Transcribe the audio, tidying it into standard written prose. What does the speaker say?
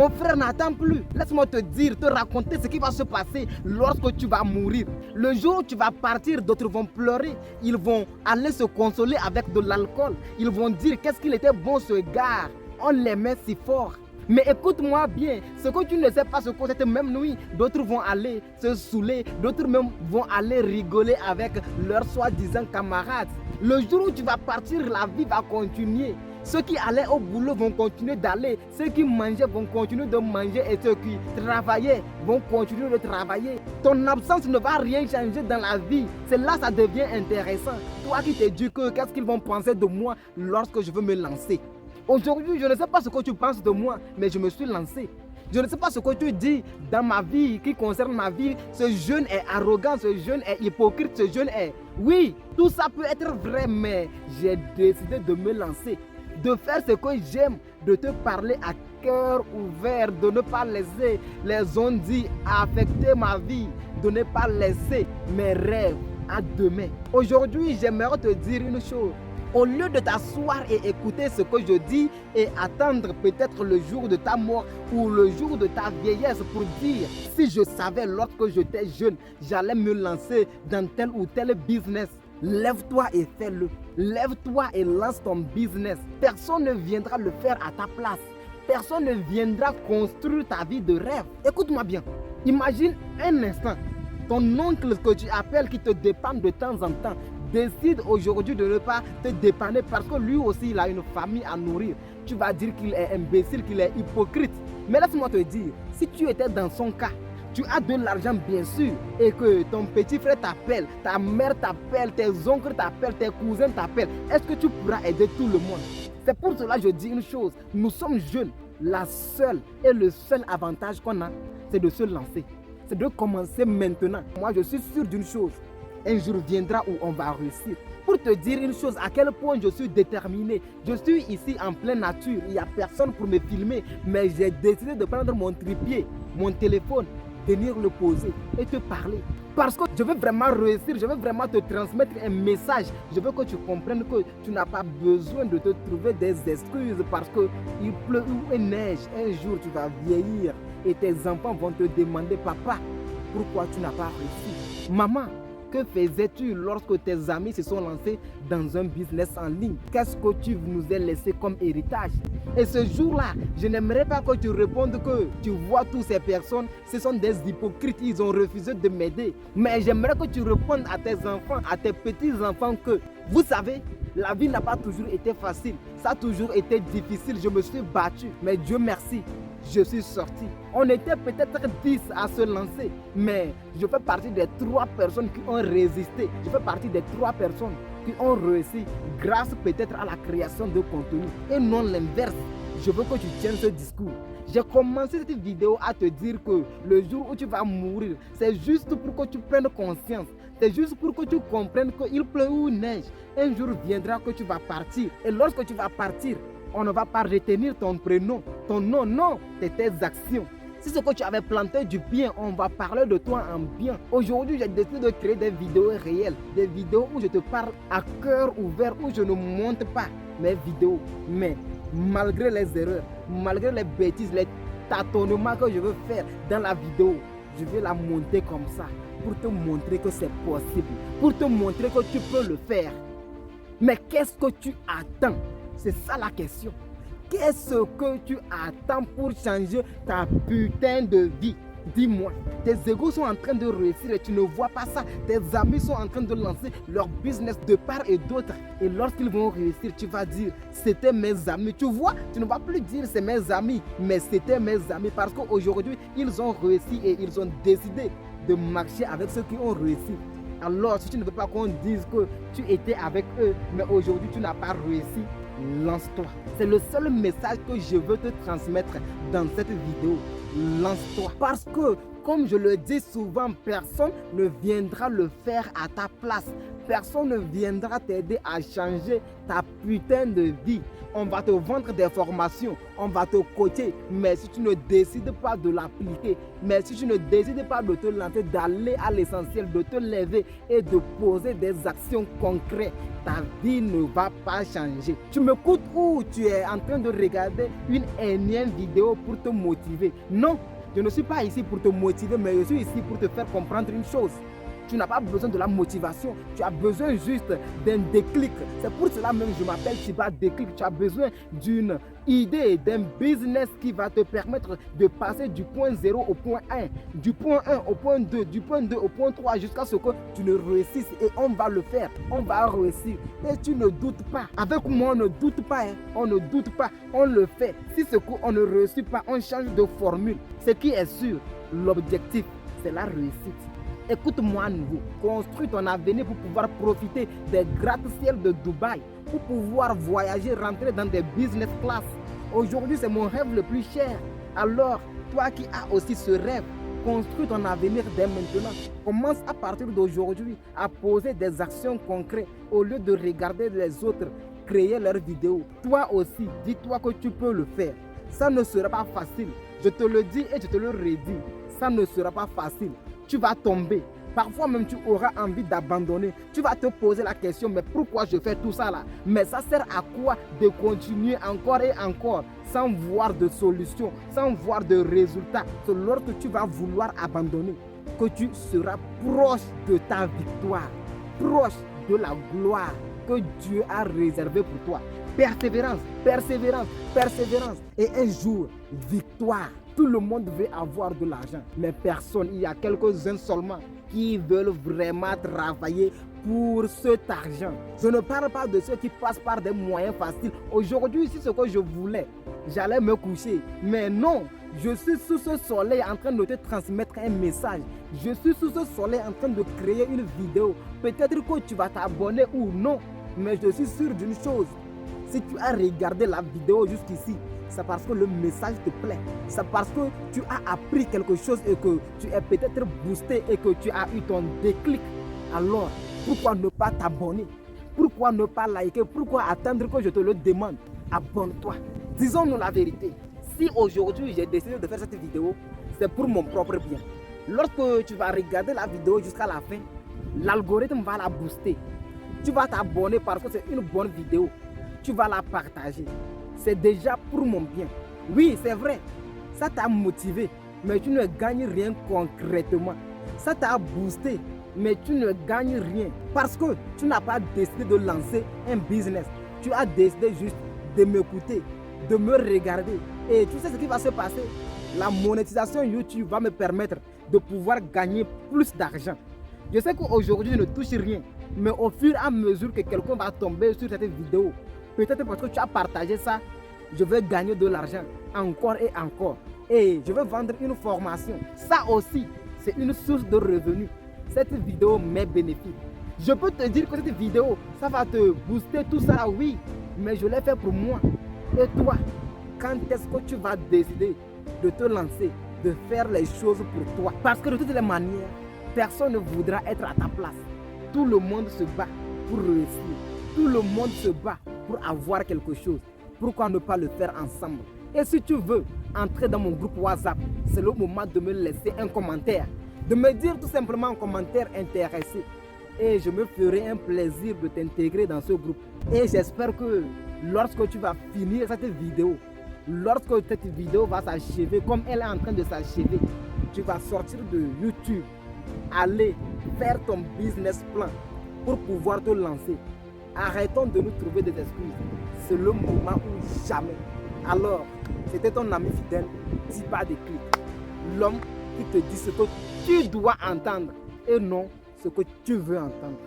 Mon frère n'attend plus. Laisse-moi te dire, te raconter ce qui va se passer lorsque tu vas mourir. Le jour où tu vas partir, d'autres vont pleurer. Ils vont aller se consoler avec de l'alcool. Ils vont dire qu'est-ce qu'il était bon ce gars. On l'aimait si fort. Mais écoute-moi bien, ce que tu ne sais pas, ce que cette même nuit, d'autres vont aller se saouler, d'autres même vont aller rigoler avec leurs soi-disant camarades. Le jour où tu vas partir, la vie va continuer. Ceux qui allaient au boulot vont continuer d'aller. Ceux qui mangeaient vont continuer de manger. Et ceux qui travaillaient vont continuer de travailler. Ton absence ne va rien changer dans la vie. C'est là que ça devient intéressant. Toi qui te dis que qu'est-ce qu'ils vont penser de moi lorsque je veux me lancer. Aujourd'hui, je ne sais pas ce que tu penses de moi, mais je me suis lancé. Je ne sais pas ce que tu dis dans ma vie, qui concerne ma vie. Ce jeune est arrogant, ce jeune est hypocrite, ce jeune est... Oui, tout ça peut être vrai, mais j'ai décidé de me lancer. De faire ce que j'aime, de te parler à cœur ouvert, de ne pas laisser les ondes affecter ma vie, de ne pas laisser mes rêves à demain. Aujourd'hui, j'aimerais te dire une chose. Au lieu de t'asseoir et écouter ce que je dis et attendre peut-être le jour de ta mort ou le jour de ta vieillesse pour dire si je savais lorsque j'étais jeune, j'allais me lancer dans tel ou tel business. Lève-toi et fais-le. Lève-toi et lance ton business. Personne ne viendra le faire à ta place. Personne ne viendra construire ta vie de rêve. Écoute-moi bien. Imagine un instant, ton oncle que tu appelles qui te dépanne de temps en temps, décide aujourd'hui de ne pas te dépanner parce que lui aussi il a une famille à nourrir. Tu vas dire qu'il est imbécile, qu'il est hypocrite. Mais laisse-moi te dire, si tu étais dans son cas, tu as de l'argent bien sûr et que ton petit frère t'appelle, ta mère t'appelle, tes oncles t'appellent, tes cousins t'appellent, est-ce que tu pourras aider tout le monde? C'est pour cela que je dis une chose, nous sommes jeunes, la seule et le seul avantage qu'on a, c'est de se lancer. C'est de commencer maintenant. Moi je suis sûr d'une chose, un jour viendra où on va réussir. Pour te dire une chose, à quel point je suis déterminé. Je suis ici en pleine nature, il n'y a personne pour me filmer, mais j'ai décidé de prendre mon trépied, mon téléphone, venir le poser et te parler. Parce que je veux vraiment réussir, je veux vraiment te transmettre un message. Je veux que tu comprennes que tu n'as pas besoin de te trouver des excuses parce qu'il pleut ou il neige. Un jour tu vas vieillir et tes enfants vont te demander papa, pourquoi tu n'as pas réussi? Maman, que faisais-tu lorsque tes amis se sont lancés dans un business en ligne? Qu'est-ce que tu nous as laissé comme héritage? Et ce jour-là, je n'aimerais pas que tu répondes que tu vois toutes ces personnes, ce sont des hypocrites, ils ont refusé de m'aider. Mais j'aimerais que tu répondes à tes enfants, à tes petits-enfants que, vous savez, la vie n'a pas toujours été facile, ça a toujours été difficile, je me suis battu, mais Dieu merci, je suis sorti. On était peut-être 10 à se lancer, mais je fais partie des 3 personnes qui ont résisté. Je fais partie des 3 personnes qui ont réussi grâce peut-être à la création de contenu et non l'inverse. Je veux que tu tiennes ce discours. J'ai commencé cette vidéo à te dire que le jour où tu vas mourir, c'est juste pour que tu prennes conscience. C'est juste pour que tu comprennes qu'il pleut ou neige. Un jour viendra que tu vas partir. Et lorsque tu vas partir, on ne va pas retenir ton prénom, ton nom, non, c'est tes actions. Si ce que tu avais planté du bien, on va parler de toi en bien. Aujourd'hui, j'ai décidé de créer des vidéos réelles, des vidéos où je te parle à cœur ouvert, où je ne monte pas mes vidéos. Mais malgré les erreurs, malgré les bêtises, les tâtonnements que je veux faire dans la vidéo, je vais la monter comme ça pour te montrer que c'est possible, pour te montrer que tu peux le faire. Mais qu'est-ce que tu attends? C'est ça la question. Qu'est-ce que tu attends pour changer ta putain de vie? Dis-moi, tes égos sont en train de réussir et tu ne vois pas ça. Tes amis sont en train de lancer leur business de part et d'autre. Et lorsqu'ils vont réussir, tu vas dire, c'était mes amis. Tu vois, tu ne vas plus dire c'est mes amis, mais c'était mes amis. Parce qu'aujourd'hui, ils ont réussi et ils ont décidé de marcher avec ceux qui ont réussi. Alors, si tu ne veux pas qu'on dise que tu étais avec eux, mais aujourd'hui tu n'as pas réussi, lance-toi. C'est le seul message que je veux te transmettre dans cette vidéo. Lance-toi. Parce que, comme je le dis souvent, personne ne viendra le faire à ta place. personne ne viendra t'aider à changer ta putain de vie. On va te vendre des formations, on va te coacher, mais si tu ne décides pas de l'appliquer, mais si tu ne décides pas de te lancer, d'aller à l'essentiel, de te lever et de poser des actions concrètes, ta vie ne va pas changer. Tu m'écoutes ou tu es en train de regarder une énième vidéo pour te motiver? Non, je ne suis pas ici pour te motiver, mais je suis ici pour te faire comprendre une chose. Tu n'as pas besoin de la motivation, tu as besoin juste d'un déclic. C'est pour cela même que je m'appelle Chiba Déclic. Tu as besoin d'une idée, d'un business qui va te permettre de passer du point 0 au point 1, du point 1 au point 2, du point 2 au point 3 jusqu'à ce que tu ne réussisses. Et on va le faire, on va réussir. Et tu ne doutes pas. Avec moi, on ne doute pas, hein. On ne doute pas, on le fait. Si ce coup on ne réussit pas, on change de formule. Ce qui est sûr, l'objectif, c'est la réussite. Écoute-moi à nouveau, construis ton avenir pour pouvoir profiter des gratte-ciels de Dubaï, pour pouvoir voyager, rentrer dans des business class. Aujourd'hui, c'est mon rêve le plus cher. Alors, toi qui as aussi ce rêve, construis ton avenir dès maintenant. Commence à partir d'aujourd'hui à poser des actions concrètes au lieu de regarder les autres créer leurs vidéos. Toi aussi, dis-toi que tu peux le faire. Ça ne sera pas facile. Je te le dis et je te le redis. Ça ne sera pas facile. Tu vas tomber. Parfois même tu auras envie d'abandonner. Tu vas te poser la question, mais pourquoi je fais tout ça là? Mais ça sert à quoi de continuer encore et encore sans voir de solution, sans voir de résultat? C'est lorsque tu vas vouloir abandonner que tu seras proche de ta victoire, proche de la gloire que Dieu a réservée pour toi. Persévérance, persévérance, persévérance. Et un jour, victoire. Tout le monde veut avoir de l'argent, mais personne, il y a quelques-uns seulement qui veulent vraiment travailler pour cet argent. Je ne parle pas de ceux qui passent par des moyens faciles. Aujourd'hui, c'est ce que je voulais. J'allais me coucher, mais non. Je suis sous ce soleil en train de te transmettre un message. Je suis sous ce soleil en train de créer une vidéo. Peut-être que tu vas t'abonner ou non, mais je suis sûr d'une chose. Si tu as regardé la vidéo jusqu'ici, c'est parce que le message te plaît. C'est parce que tu as appris quelque chose et que tu es peut-être boosté et que tu as eu ton déclic. Alors, pourquoi ne pas t'abonner? Pourquoi ne pas liker? Pourquoi attendre que je te le demande? Abonne-toi. Disons-nous la vérité. Si aujourd'hui j'ai décidé de faire cette vidéo, c'est pour mon propre bien. Lorsque tu vas regarder la vidéo jusqu'à la fin, l'algorithme va la booster. Tu vas t'abonner parce que c'est une bonne vidéo. Tu vas la partager. C'est déjà pour mon bien. Oui, c'est vrai. Ça t'a motivé, mais tu ne gagnes rien concrètement. Ça t'a boosté, mais tu ne gagnes rien. Parce que tu n'as pas décidé de lancer un business. Tu as décidé juste de m'écouter, de me regarder. Et tu sais ce qui va se passer? La monétisation YouTube va me permettre de pouvoir gagner plus d'argent. Je sais qu'aujourd'hui, je ne touche rien. Mais au fur et à mesure que quelqu'un va tomber sur cette vidéo, peut-être parce que tu as partagé ça, je vais gagner de l'argent encore et encore. Et je vais vendre une formation. Ça aussi, c'est une source de revenus. Cette vidéo m'est bénéfique. Je peux te dire que cette vidéo, ça va te booster tout ça, oui. Mais je l'ai fait pour moi. Et toi, quand est-ce que tu vas décider de te lancer, de faire les choses pour toi? Parce que de toutes les manières, personne ne voudra être à ta place. Tout le monde se bat pour réussir. Tout le monde se bat pour avoir quelque chose. Pourquoi ne pas le faire ensemble? Et si tu veux entrer dans mon groupe WhatsApp, c'est le moment de me laisser un commentaire. De me dire tout simplement un commentaire intéressé. Et je me ferai un plaisir de t'intégrer dans ce groupe. Et j'espère que lorsque tu vas finir cette vidéo, lorsque cette vidéo va s'achever comme elle est en train de s'achever, tu vas sortir de YouTube, aller faire ton business plan pour pouvoir te lancer. Arrêtons de nous trouver des excuses. C'est le moment ou jamais. Alors, c'était ton ami fidèle, Chiba Déclic. L'homme qui te dit ce que tu dois entendre et non ce que tu veux entendre.